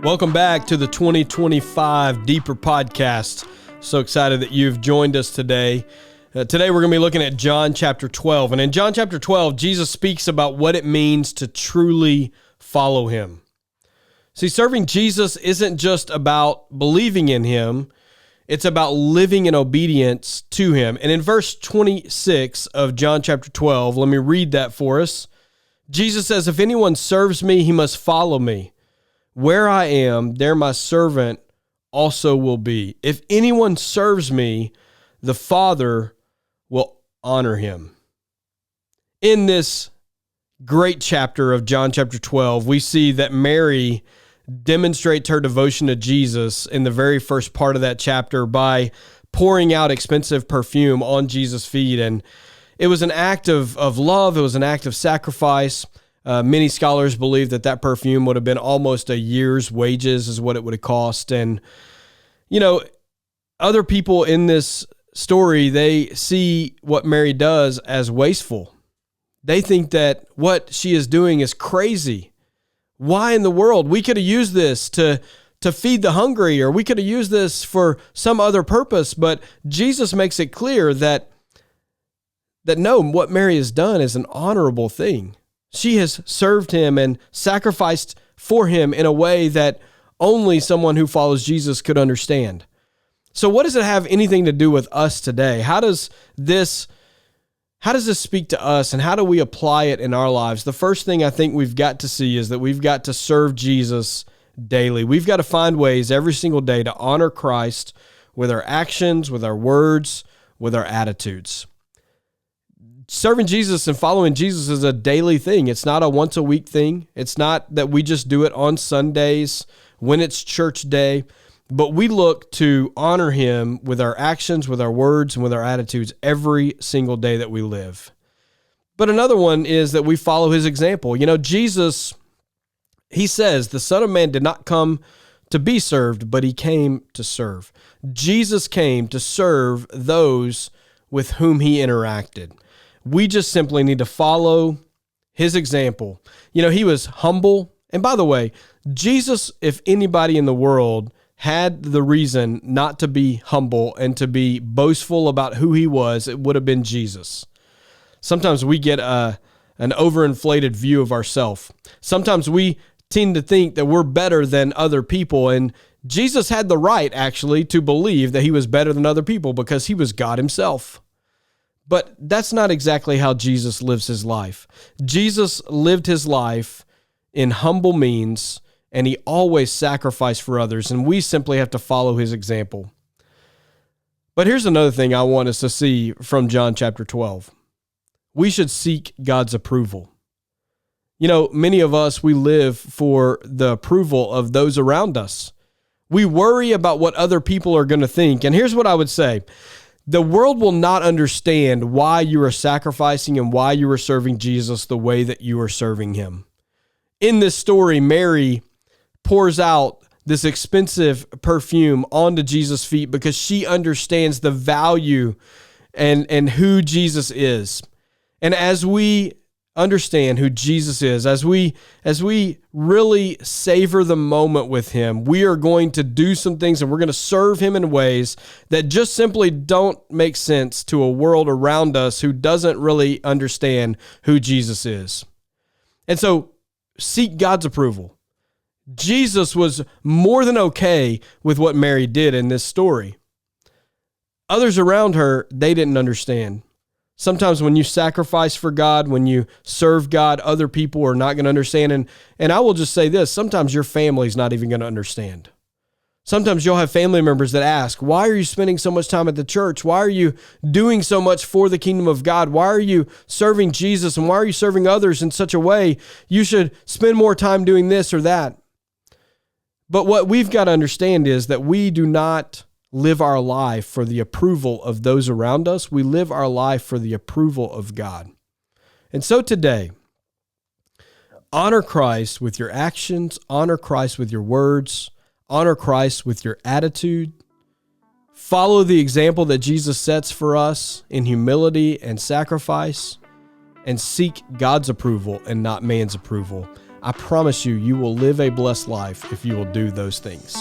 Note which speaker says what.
Speaker 1: Welcome back to the 2025 Deeper Podcast. So excited that you've joined us today. Today we're going to be looking at John chapter 12. And in John chapter 12, Jesus speaks about what it means to truly follow him. See, serving Jesus isn't just about believing in him. It's about living in obedience to him. And in verse 26 of John chapter 12, let me read that for us. Jesus says, "If anyone serves me, he must follow me. Where I am, there my servant also will be. If anyone serves me, the Father will honor him." In this great chapter of John chapter 12, we see that Mary demonstrates her devotion to Jesus in the very first part of that chapter by pouring out expensive perfume on Jesus' feet. And it was an act of love. It was an act of sacrifice. Many scholars believe that perfume would have been almost a year's wages is what it would have cost. And, you know, other people in this story, they see what Mary does as wasteful. They think that what she is doing is crazy. Why in the world? We could have used this to feed the hungry, or we could have used this for some other purpose. But Jesus makes it clear that no, what Mary has done is an honorable thing. She has served him and sacrificed for him in a way that only someone who follows Jesus could understand. So what does it have anything to do with us today? How does this speak to us, and how do we apply it in our lives? The first thing I think we've got to see is that we've got to serve Jesus daily. We've got to find ways every single day to honor Christ with our actions, with our words, with our attitudes. Serving Jesus and following Jesus is a daily thing. It's not a once a week thing. It's not that we just do it on Sundays when it's church day, but we look to honor him with our actions, with our words, and with our attitudes every single day that we live. But another one is that we follow his example. You know, Jesus, he says, the Son of Man did not come to be served, but he came to serve. Jesus came to serve those with whom he interacted. We just simply need to follow his example. You know, he was humble. And by the way, Jesus, if anybody in the world had the reason not to be humble and to be boastful about who he was, it would have been Jesus. Sometimes we get an overinflated view of ourselves. Sometimes we tend to think that we're better than other people. And Jesus had the right, actually, to believe that he was better than other people because he was God himself. But that's not exactly how Jesus lives his life. Jesus lived his life in humble means, and he always sacrificed for others, and we simply have to follow his example. But here's another thing I want us to see from John chapter 12. We should seek God's approval. You know, many of us, we live for the approval of those around us. We worry about what other people are going to think, and here's what I would say. The world will not understand why you are sacrificing and why you are serving Jesus the way that you are serving him. In this story, Mary pours out this expensive perfume onto Jesus' feet because she understands the value and who Jesus is. And as we understand who Jesus is, as we really savor the moment with him, we are going to do some things and we're going to serve him in ways that just simply don't make sense to a world around us who doesn't really understand who Jesus is. And so seek God's approval. Jesus was more than okay with what Mary did in this story. Others around her, they didn't understand. Sometimes when you sacrifice for God, when you serve God, other people are not going to understand. And I will just say this, sometimes your family's not even going to understand. Sometimes you'll have family members that ask, why are you spending so much time at the church? Why are you doing so much for the kingdom of God? Why are you serving Jesus? And why are you serving others in such a way? You should spend more time doing this or that. But what we've got to understand is that we do not live our life for the approval of those around us. We live our life for the approval of God. And so today, honor Christ with your actions, honor Christ with your words, honor Christ with your attitude. follow the example that Jesus sets for us in humility and sacrifice, and seek God's approval and not man's approval. I promise you, you will live a blessed life if you will do those things.